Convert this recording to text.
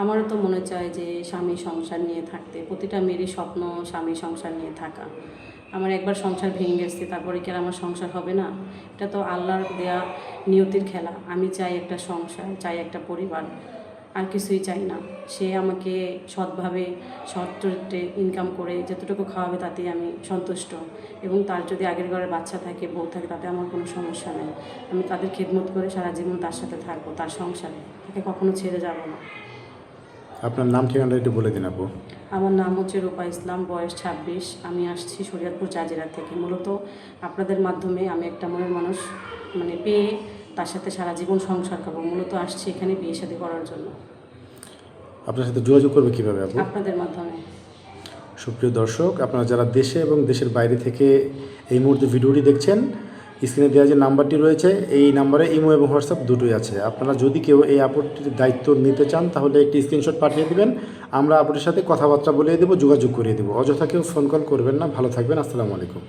আমারও তো মনে চায় যে স্বামী সংসার নিয়ে থাকতে, প্রতিটা মেয়েরই স্বপ্ন স্বামী সংসার নিয়ে থাকা। আমার একবার সংসার ভেঙে গেছে, তারপরে কি আর আমার সংসার হবে না? এটা তো আল্লাহর দেয়া নিয়তির খেলা। আমি চাই একটা সংসার, চাই একটা পরিবার, আর কিছুই চাই না। সে আমাকে সৎভাবে, সৎ চরিত্রে ইনকাম করে যতটুকু খাওয়াবে তাতেই আমি সন্তুষ্ট। এবং তার যদি আগের ঘরে বাচ্চা থাকে, বউ থাকে, তাতে আমার কোনো সমস্যা নেই। আমি তাদের খেদমত করে সারা জীবন তার সাথে থাকবো, তার সংসারে। তাকে কখনো ছেড়ে যাব না। আপনার নাম ঠিকানাটা একটু বলে দিন আপু। আমার নাম হচ্ছে রূপা ইসলাম, বয়স 26। আমি আসছি শরীয়তপুর জাজিরা থেকে। মূলত আপনাদের মাধ্যমে আমি একটা মনের মানুষ পেয়ে তার সাথে সারা জীবন সংসার করবো। মূলত আসছি এখানে বিয়ে শাদী করার জন্য। আপনার সাথে যোগাযোগ করবে কীভাবে আপু? আপনাদের মাধ্যমে। সুপ্রিয় দর্শক, আপনারা যারা দেশে এবং দেশের বাইরে থেকে এই মুহূর্তে ভিডিওটি দেখছেন, স্ক্রিনে দেওয়া যে নাম্বারটি রয়েছে এই নাম্বারে ইমো এবং হোয়াটসঅ্যাপ দুটোই আছে। আপনারা যদি কেউ এই আপুটির দায়িত্ব নিতে চান তাহলে একটি স্ক্রিনশট পাঠিয়ে দিবেন, আমরা আপুটির সাথে কথাবার্তা বলিয়ে দেবো, যোগাযোগ করিয়ে দেবো। অযথা কেউ ফোন কল করবেন না। ভালো থাকবেন। আসসালামু আলাইকুম।